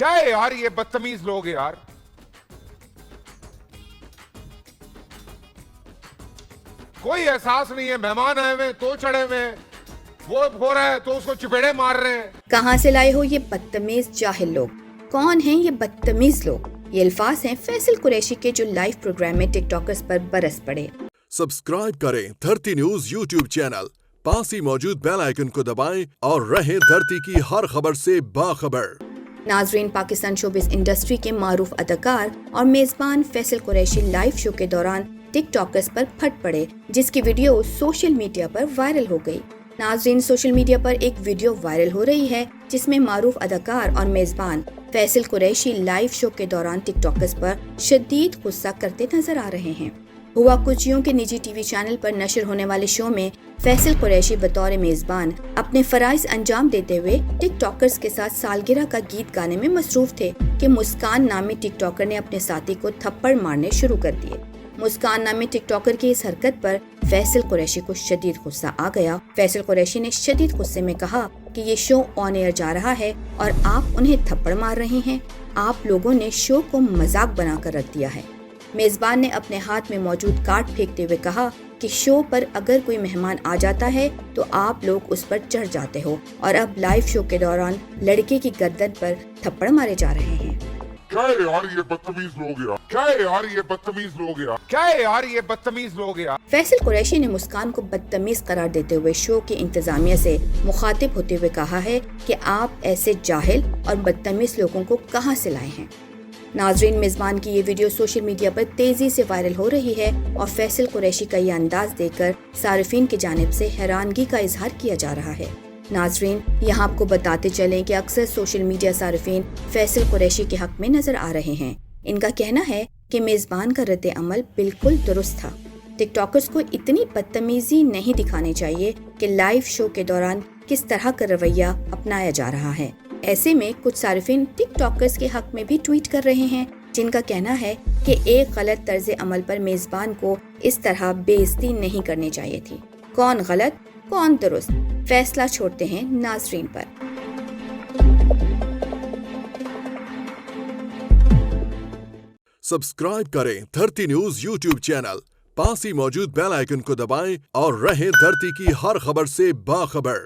کیا ہے یار یہ بدتمیز لوگ یار. کوئی احساس نہیں ہے, مہمان آئے ہوئے تو چڑھے ہوئے, وہ ہو رہا ہے تو اس کو چپیڑے مار رہے ہیں. کہاں سے لائے ہو یہ بدتمیز جاہل لوگ؟ کون ہیں یہ بدتمیز لوگ؟ یہ الفاظ ہیں فیصل قریشی کے جو لائیو پروگرام میں ٹک ٹاکرز پر برس پڑے. سبسکرائب کریں دھرتی نیوز یوٹیوب چینل, پاس ہی موجود بیل آئیکن کو دبائیں اور رہیں دھرتی کی ہر خبر سے باخبر. ناظرین, پاکستان شوبز انڈسٹری کے معروف اداکار اور میزبان فیصل قریشی لائیو شو کے دوران ٹک ٹاکرز پر پھٹ پڑے, جس کی ویڈیو سوشل میڈیا پر وائرل ہو گئی. ناظرین, سوشل میڈیا پر ایک ویڈیو وائرل ہو رہی ہے جس میں معروف اداکار اور میزبان فیصل قریشی لائیو شو کے دوران ٹک ٹاکرز پر شدید غصہ کرتے نظر آ رہے ہیں. ہوا کچھ یوں کہ نجی ٹی وی چینل پر نشر ہونے والے شو میں فیصل قریشی بطور میزبان اپنے فرائض انجام دیتے ہوئے ٹک ٹاکرز کے ساتھ سالگرہ کا گیت گانے میں مصروف تھے کہ مسکان نامی ٹک ٹاکر نے اپنے ساتھی کو تھپڑ مارنے شروع کر دیے. مسکان نامی ٹک ٹاکر کی اس حرکت پر فیصل قریشی کو شدید غصہ آ گیا. فیصل قریشی نے شدید غصے میں کہا کہ یہ شو آن ایئر جا رہا ہے اور آپ انہیں تھپڑ مار رہے ہیں. آپ لوگوں نے شو کو مذاق بنا کر رکھ دیا ہے. میزبان نے اپنے ہاتھ میں موجود کارڈ پھینکتے ہوئے کہا کہ شو پر اگر کوئی مہمان آ جاتا ہے تو آپ لوگ اس پر چڑھ جاتے ہو اور اب لائیو شو کے دوران لڑکے کی گردن پر تھپڑ مارے جا رہے ہیں. کیا ہے یار یہ بدتمیز لوگ یار, کیا ہے یار یہ بدتمیز لوگ یار, کیا ہے یار یہ بدتمیز لوگ یار. فیصل قریشی نے مسکان کو بدتمیز قرار دیتے ہوئے شو کی انتظامیہ سے مخاطب ہوتے ہوئے کہا ہے کہ آپ ایسے جاہل اور بدتمیز لوگوں کو کہاں سے لائے ہیں. ناظرین, میزبان کی یہ ویڈیو سوشل میڈیا پر تیزی سے وائرل ہو رہی ہے اور فیصل قریشی کا یہ انداز دیکھ کر صارفین کی جانب سے حیرانگی کا اظہار کیا جا رہا ہے. ناظرین, یہاں آپ کو بتاتے چلیں کہ اکثر سوشل میڈیا صارفین فیصل قریشی کے حق میں نظر آ رہے ہیں. ان کا کہنا ہے کہ میزبان کا رد عمل بالکل درست تھا. ٹک ٹاکرز کو اتنی بدتمیزی نہیں دکھانی چاہیے کہ لائیو شو کے دوران کس طرح کا رویہ اپنایا جا رہا ہے. ایسے میں کچھ صارفین ٹک ٹاکرز کے حق میں بھی ٹویٹ کر رہے ہیں جن کا کہنا ہے کہ ایک غلط طرز عمل پر میزبان کو اس طرح بے عزتی نہیں کرنی چاہیے تھی. کون غلط کون درست, فیصلہ چھوڑتے ہیں ناظرین پر. سبسکرائب کریں دھرتی نیوز یوٹیوب چینل, پاس ہی موجود بیل آئیکن کو دبائیں اور رہیں دھرتی کی ہر خبر سے باخبر.